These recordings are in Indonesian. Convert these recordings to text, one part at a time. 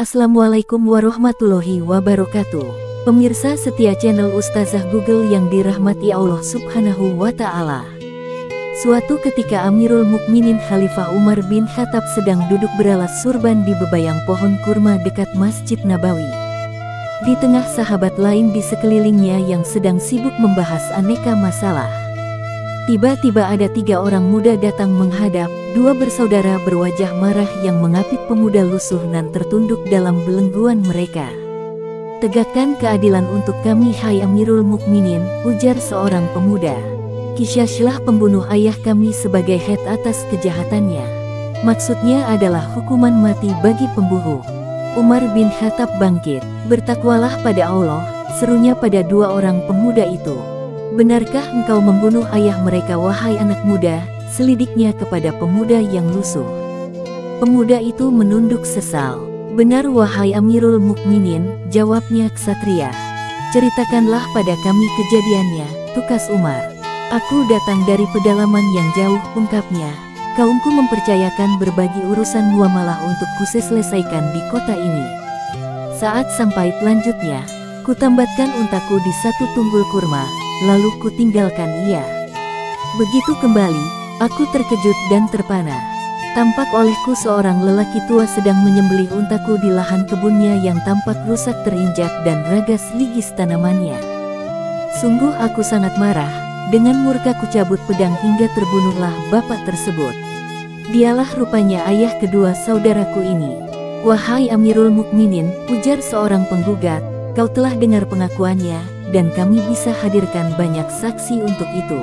Assalamualaikum warahmatullahi wabarakatuh. Pemirsa setia channel Ustazah Google yang dirahmati Allah Subhanahu wa Ta'ala. Suatu ketika Amirul Mukminin Khalifah Umar bin Khattab sedang duduk beralas surban di bebayang pohon kurma dekat Masjid Nabawi. Di tengah sahabat lain di sekelilingnya yang sedang sibuk membahas aneka masalah. Tiba-tiba ada 3 orang muda datang menghadap, 2 bersaudara berwajah marah yang mengapit pemuda lusuh nan tertunduk dalam belengguan mereka. "Tegakkan keadilan untuk kami hai Amirul Mukminin," ujar seorang pemuda. "Kisyashlah pembunuh ayah kami sebagai head atas kejahatannya. Maksudnya adalah hukuman mati bagi pembunuh." Umar bin Khattab bangkit. "Bertakwalah pada Allah," serunya pada 2 orang pemuda itu. "Benarkah engkau membunuh ayah mereka wahai anak muda?" selidiknya kepada pemuda yang lusuh. Pemuda itu menunduk sesal. "Benar wahai Amirul Mukminin," jawabnya ksatria. "Ceritakanlah pada kami kejadiannya," tukas Umar. "Aku datang dari pedalaman yang jauh," ungkapnya. "Kaumku mempercayakan berbagi urusan muamalah untuk kuselesaikan di kota ini. Saat sampai lanjutnya, kutambatkan untaku di satu tunggul kurma, lalu kutinggalkan ia. Begitu kembali, aku terkejut dan terpana. Tampak olehku seorang lelaki tua sedang menyembelih untaku di lahan kebunnya yang tampak rusak terinjak dan ragas ligis tanamannya. Sungguh aku sangat marah, dengan murka kucabut pedang hingga terbunuhlah bapak tersebut. Dialah rupanya ayah kedua saudaraku ini." "Wahai Amirul Mukminin," ujar seorang penggugat, "kau telah dengar pengakuannya, dan kami bisa hadirkan banyak saksi untuk itu.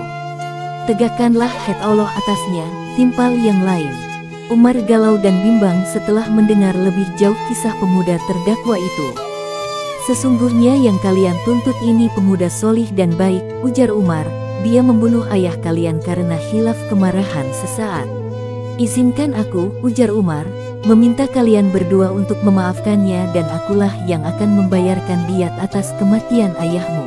Tegakkanlah had Allah atasnya," timpal yang lain. Umar galau dan bimbang setelah mendengar lebih jauh kisah pemuda terdakwa itu. "Sesungguhnya yang kalian tuntut ini pemuda solih dan baik," ujar Umar. "Dia membunuh ayah kalian karena khilaf kemarahan sesaat. Izinkan aku," ujar Umar, "meminta kalian berdua untuk memaafkannya dan akulah yang akan membayarkan diat atas kematian ayahmu."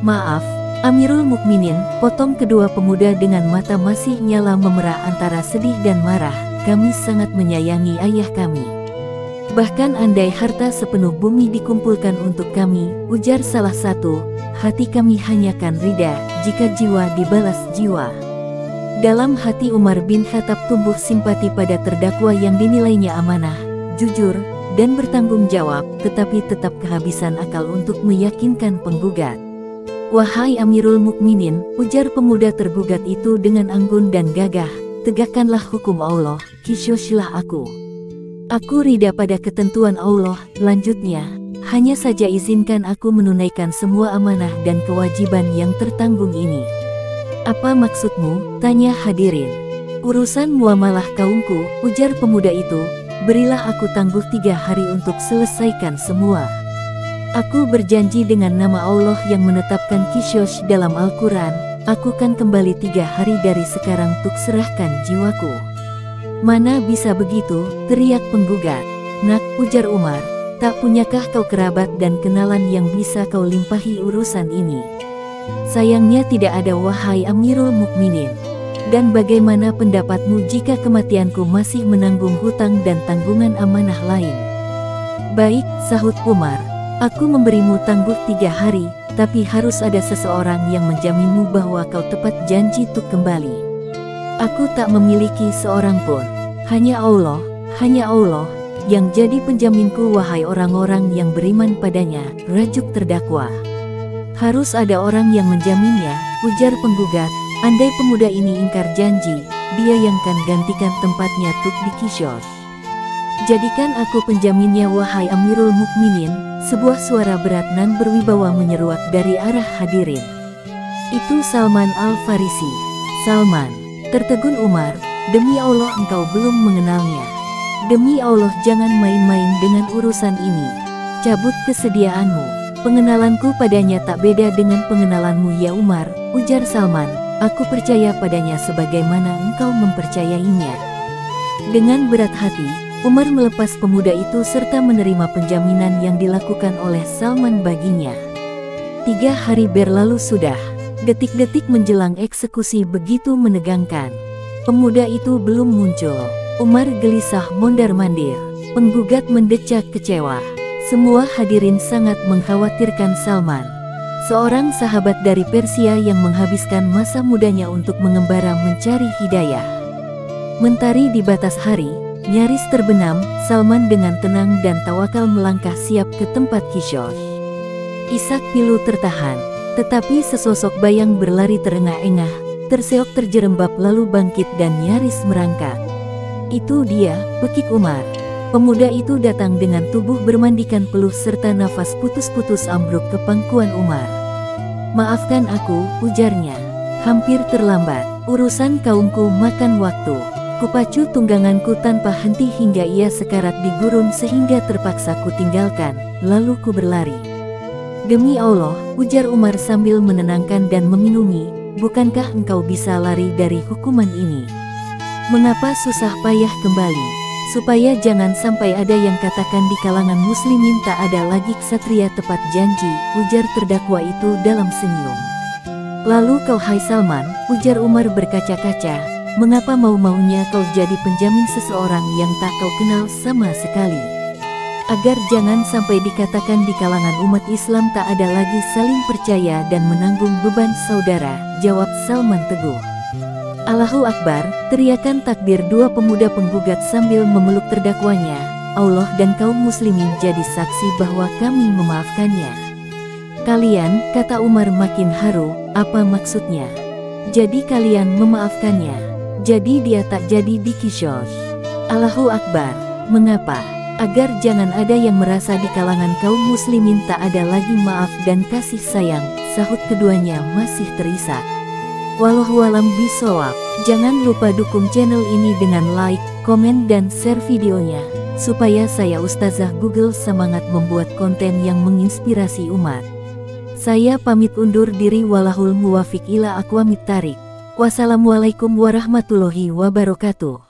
"Maaf, Amirul Mukminin," potong kedua pemuda dengan mata masih nyala memerah antara sedih dan marah. "Kami sangat menyayangi ayah kami. Bahkan andai harta sepenuh bumi dikumpulkan untuk kami," ujar salah satu, "hati kami hanya akan rida jika jiwa dibalas jiwa." Dalam hati Umar bin Khattab tumbuh simpati pada terdakwa yang dinilainya amanah, jujur, dan bertanggung jawab, tetapi tetap kehabisan akal untuk meyakinkan penggugat. "Wahai Amirul Mukminin," ujar pemuda tergugat itu dengan anggun dan gagah, "tegakkanlah hukum Allah, kisyoshlah aku. Aku rida pada ketentuan Allah," lanjutnya. "Hanya saja izinkan aku menunaikan semua amanah dan kewajiban yang tertanggung ini." "Apa maksudmu?" tanya hadirin. "Urusan muamalah kaumku," ujar pemuda itu, "berilah aku tangguh 3 hari untuk selesaikan semua. Aku berjanji dengan nama Allah yang menetapkan kisyosh dalam Al-Quran, aku kan kembali 3 hari dari sekarang untuk serahkan jiwaku." "Mana bisa begitu?" teriak penggugat. "Nak," ujar Umar, "tak punyakah kau kerabat dan kenalan yang bisa kau limpahi urusan ini?" "Sayangnya tidak ada wahai Amirul Mukminin." "Dan bagaimana pendapatmu jika kematianku masih menanggung hutang dan tanggungan amanah lain?" "Baik," sahut Umar, "aku memberimu tangguh 3 hari, tapi harus ada seseorang yang menjaminmu bahwa kau tepat janji untuk kembali." "Aku tak memiliki seorang pun. Hanya Allah yang jadi penjaminku wahai orang-orang yang beriman padanya," rajuk terdakwa. "Harus ada orang yang menjaminnya," ujar penggugat. "Andai pemuda ini ingkar janji, dia yang kan gantikan tempatnya tuk di kisyosh. Jadikan aku penjaminnya wahai Amirul Mukminin." Sebuah suara berat nan berwibawa menyeruak dari arah hadirin. "Itu Salman Al-Farisi." "Salman?" tertegun Umar, "Demi Allah engkau belum mengenalnya. Demi Allah jangan main-main dengan urusan ini. Cabut kesediaanmu." "Pengenalanku padanya tak beda dengan pengenalanmu ya Umar," ujar Salman. "Aku percaya padanya sebagaimana engkau mempercayainya." Dengan berat hati, Umar melepas pemuda itu serta menerima penjaminan yang dilakukan oleh Salman baginya. 3 hari berlalu sudah. Detik-detik menjelang eksekusi begitu menegangkan. Pemuda itu belum muncul. Umar gelisah mondar-mandir. Penggugat mendecak kecewa. Semua hadirin sangat mengkhawatirkan Salman, seorang sahabat dari Persia yang menghabiskan masa mudanya untuk mengembara mencari hidayah. Mentari di batas hari, nyaris terbenam, Salman dengan tenang dan tawakal melangkah siap ke tempat Kishosh. Isak pilu tertahan, tetapi sesosok bayang berlari terengah-engah, terseok terjerembab lalu bangkit dan nyaris merangkak. Itu dia, Bekik Umar. Pemuda itu datang dengan tubuh bermandikan peluh serta nafas putus-putus ambruk ke pangkuan Umar. "Maafkan aku," ujarnya. "Hampir terlambat. Urusan kaumku makan waktu. Kupacu tungganganku tanpa henti hingga ia sekarat di gurun sehingga terpaksa kutinggalkan, lalu ku berlari." "Demi Allah," ujar Umar sambil menenangkan dan meminungi, "bukankah engkau bisa lari dari hukuman ini? Mengapa susah payah kembali? Supaya jangan sampai ada yang katakan di kalangan muslimin tak ada lagi ksatria tepat janji," ujar terdakwa itu dalam senyum. "Lalu kau hai Salman," ujar Umar berkaca-kaca, "mengapa mau-maunya kau jadi penjamin seseorang yang tak kau kenal sama sekali? Agar jangan sampai dikatakan di kalangan umat Islam tak ada lagi saling percaya dan menanggung beban saudara," jawab Salman teguh. "Allahu Akbar," teriakan takbir dua pemuda penggugat sambil memeluk terdakwanya. "Allah dan kaum muslimin jadi saksi bahwa kami memaafkannya." "Kalian," kata Umar makin haru, "apa maksudnya? Jadi kalian memaafkannya? Jadi dia tak jadi di Kishosh?" "Allahu Akbar. Mengapa? Agar jangan ada yang merasa di kalangan kaum muslimin tak ada lagi maaf dan kasih sayang," sahut keduanya masih terisak. Wallahualam bishawab. Jangan lupa dukung channel ini dengan like, komen dan share videonya, supaya saya Ustazah Google semangat membuat konten yang menginspirasi umat. Saya pamit undur diri, wallahul muwafiq ila aqwamit thariq. Wassalamualaikum warahmatullahi wabarakatuh.